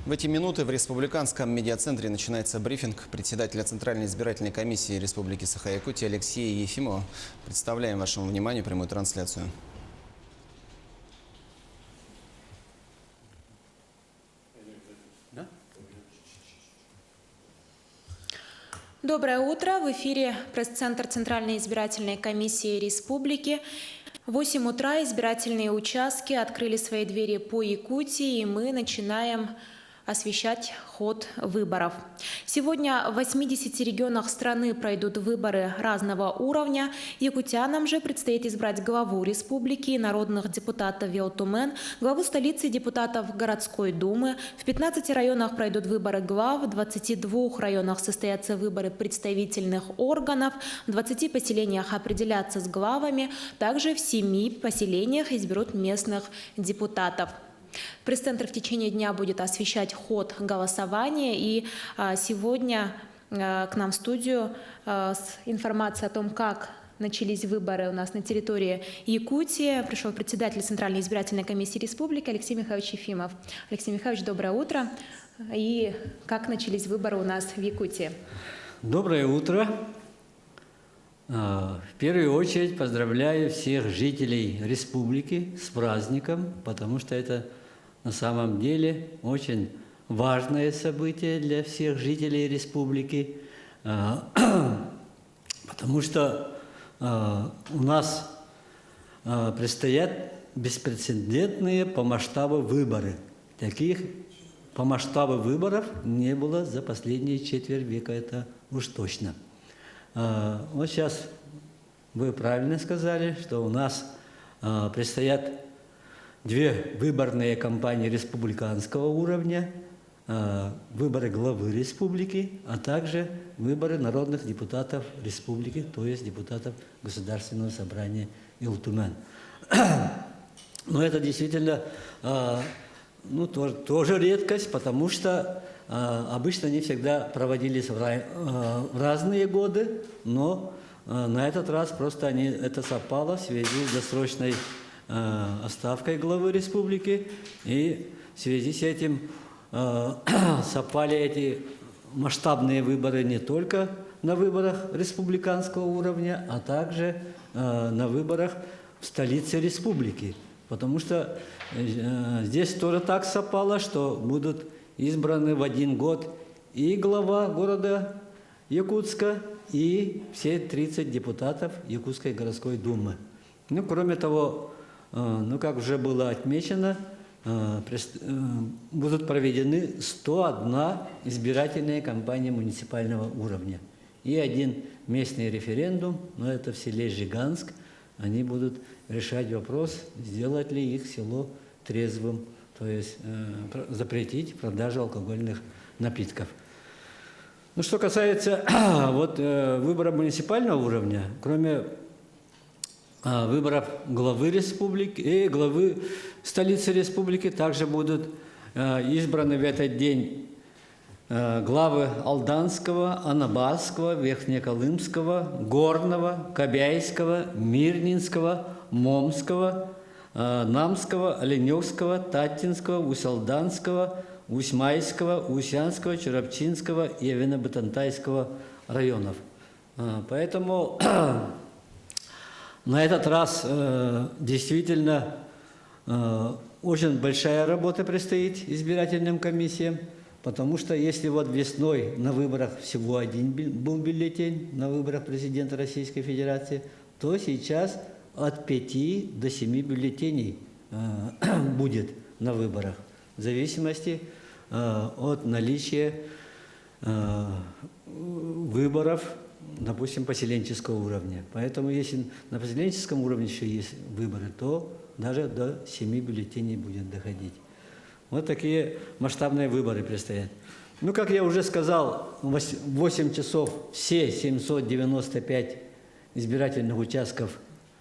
В эти минуты в Республиканском медиацентре начинается брифинг председателя Центральной избирательной комиссии Республики Саха-Якутия Алексея Ефимова. Представляем вашему вниманию прямую трансляцию. Доброе утро. В эфире пресс-центр Центральной избирательной комиссии Республики. В 8 утра избирательные участки открыли свои двери по Якутии, и мы начинаем освещать ход выборов. Сегодня в 80 регионах страны пройдут выборы разного уровня. Якутянам же предстоит избрать главу республики, народных депутатов Виотумен, главу столицы, депутатов городской думы. В 15 районах пройдут выборы глав, в 22 районах состоятся выборы представительных органов, в 20 поселениях определятся с главами, также в 7 поселениях изберут местных депутатов. Пресс-центр в течение дня будет освещать ход голосования, и сегодня к нам в студию с информацией о том, как начались выборы у нас на территории Якутии, пришел председатель Центральной избирательной комиссии Республики Алексей Михайлович Ефимов. Алексей Михайлович, доброе утро. И как начались выборы у нас в Якутии? Доброе утро. В первую очередь поздравляю всех жителей республики с праздником, потому что это на самом деле очень важное событие для всех жителей республики, потому что у нас предстоят беспрецедентные по масштабу выборы. Таких по масштабу выборов не было за последние четверть века, это уж точно. Вот сейчас вы правильно сказали, что у нас предстоят две выборные кампании республиканского уровня, выборы главы республики, а также выборы народных депутатов республики, то есть депутатов Государственного собрания Виотумен. Но это действительно тоже редкость, потому что обычно они всегда проводились в разные годы, но на этот раз просто это совпало в связи с досрочной отставкой главы республики, и в связи с этим совпали эти масштабные выборы не только на выборах республиканского уровня, а также на выборах в столице республики, потому что здесь тоже так совпало, что будут избраны в один год и глава города Якутска, и все 30 депутатов Якутской городской думы. Ну, кроме того, как уже было отмечено, будут проведены 101 избирательная кампания муниципального уровня и один местный референдум, но это в селе Жиганск. Они будут решать вопрос, сделать ли их село трезвым, то есть запретить продажу алкогольных напитков. Ну, что касается выбора муниципального уровня, кроме выборов главы республики и главы столицы республики, также будут избраны в этот день главы Алданского, Анабасского, Верхнеколымского, Горного, Кобяйского, Мирнинского, Момского, Намского, Оленевского, Татинского, Усалданского, Усьмайского, Усянского, Черопчинского и Авино-Батантайского районов. Поэтому на этот раз действительно очень большая работа предстоит избирательным комиссиям, потому что если вот весной на выборах всего один был бюллетень, на выборах президента Российской Федерации, то сейчас от 5 до 7 бюллетеней будет на выборах, в зависимости от наличия выборов, допустим, поселенческого уровня. Поэтому если на поселенческом уровне еще есть выборы, то даже до 7 бюллетеней будет доходить. Вот такие масштабные выборы предстоят. Ну, как я уже сказал, в 8 часов все 795 избирательных участков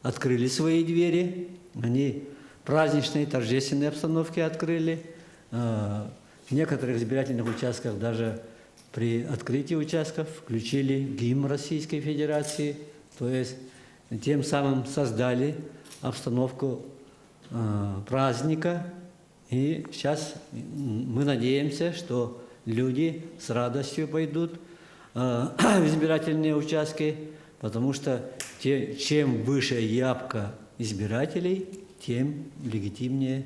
открыли свои двери. Они в праздничной, торжественной обстановке открыли. В некоторых избирательных участках даже при открытии участков включили гимн Российской Федерации, то есть тем самым создали обстановку праздника И сейчас мы надеемся, что люди с радостью пойдут в избирательные участки, потому что чем выше явка избирателей, тем легитимнее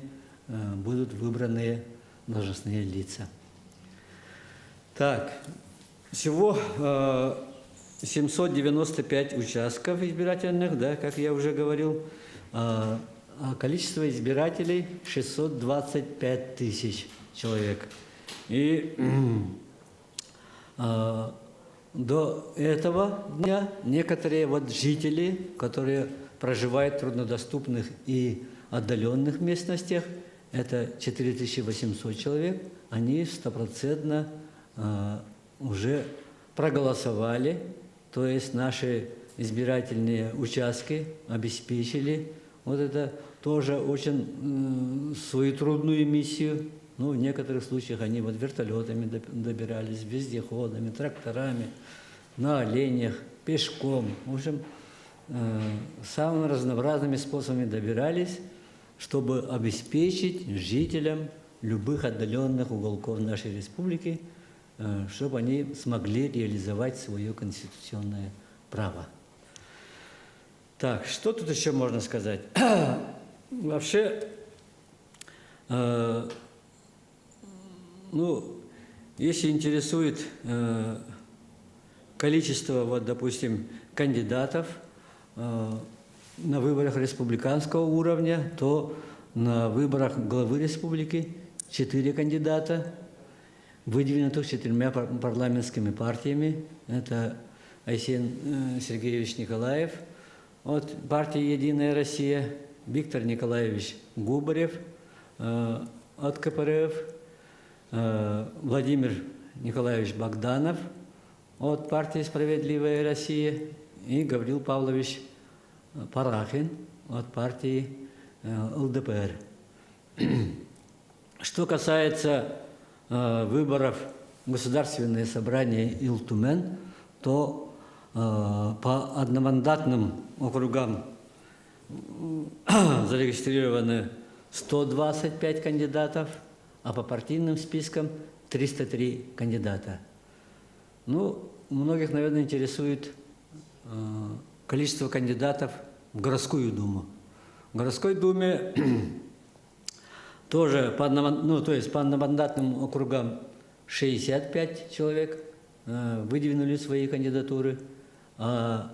будут выбранные должностные лица. Так, всего 795 участков избирательных, да, как я уже говорил, а количество избирателей 625 тысяч человек. И до этого дня некоторые вот жители, которые проживают в труднодоступных и отдаленных местностях, это 4800 человек, они стопроцентно уже проголосовали, то есть наши избирательные участки обеспечили вот это тоже очень свою трудную миссию. Ну, в некоторых случаях они вот вертолетами добирались, вездеходами, тракторами, на оленях, пешком. В общем, самыми разнообразными способами добирались, чтобы обеспечить жителям любых отдаленных уголков нашей республики, чтобы они смогли реализовать свое конституционное право. Так, что тут еще можно сказать? Вообще, ну, если интересует количество, вот, допустим, кандидатов на выборах республиканского уровня, то на выборах главы республики 4 кандидата, выдвинутых 4 парламентскими партиями. Это Айсен Сергеевич Николаев от партии «Единая Россия», Виктор Николаевич Губарев от КПРФ, Владимир Николаевич Богданов от партии «Справедливая Россия» и Гаврил Павлович Парахин от партии ЛДПР. Что касается выборов в Государственное собрание Ил-Тумен, то по одномандатным округам зарегистрированы 125 кандидатов, а по партийным спискам 303 кандидата. Ну, многих, наверное, интересует количество кандидатов в городскую думу. В городской думе тоже по одномандатным округам 65 человек выдвинули свои кандидатуры, а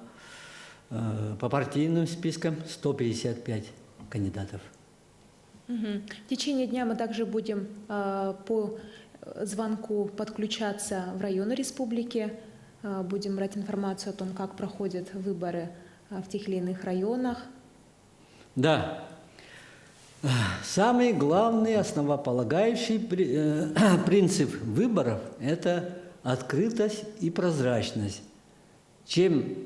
по партийным спискам 155 кандидатов. В течение дня мы также будем по звонку подключаться в районы республики, будем брать информацию о том, как проходят выборы в тех или иных районах. Да. Самый главный, основополагающий принцип выборов – это открытость и прозрачность. Чем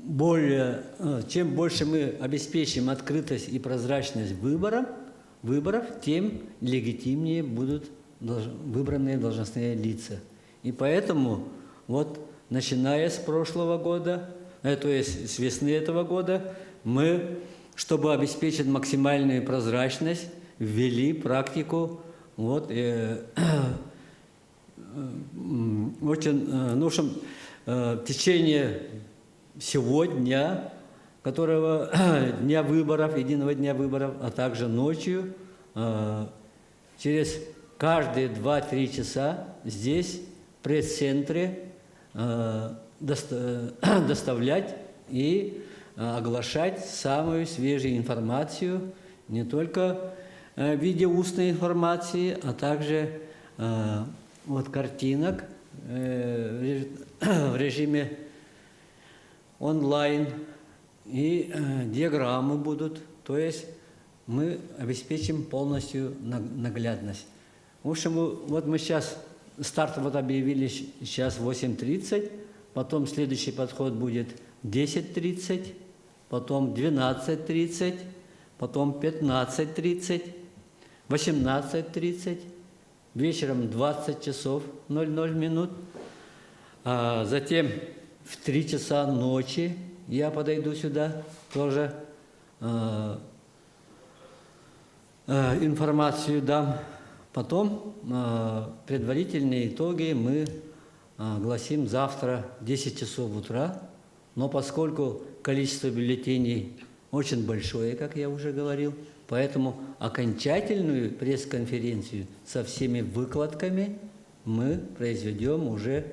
больше мы обеспечим открытость и прозрачность выборов, тем легитимнее будут выбранные должностные лица. И поэтому, вот, начиная с прошлого года, то есть с весны этого года, мы, чтобы обеспечить максимальную прозрачность, ввели практику вот, в течение всего дня, дня выборов, единого дня выборов, а также ночью, через каждые 2-3 часа здесь, в пресс-центре, доставлять и оглашать самую свежую информацию, не только в виде устной информации, а также вот картинок в режиме онлайн, и диаграммы будут, то есть мы обеспечим полностью наглядность. В общем, вот мы сейчас, старт вот объявили сейчас 8:30, потом следующий подход будет 10:30, потом 12:30, потом 15:30, 18:30, вечером 20 часов 00 минут, а затем в 3 часа ночи я подойду сюда тоже информацию дам. Потом предварительные итоги мы огласим завтра в 10 часов утра. Но поскольку количество бюллетеней очень большое, как я уже говорил, поэтому окончательную пресс-конференцию со всеми выкладками мы произведем уже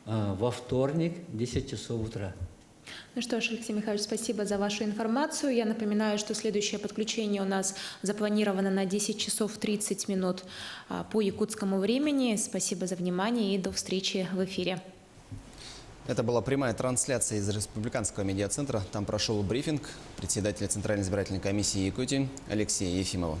во вторник в 10 часов утра. Ну что ж, Алексей Михайлович, спасибо за вашу информацию. Я напоминаю, что следующее подключение у нас запланировано на 10 часов 30 минут по якутскому времени. Спасибо за внимание и до встречи в эфире. Это была прямая трансляция из Республиканского медиацентра. Там прошел брифинг председателя Центральной избирательной комиссии Якутии Алексея Ефимова.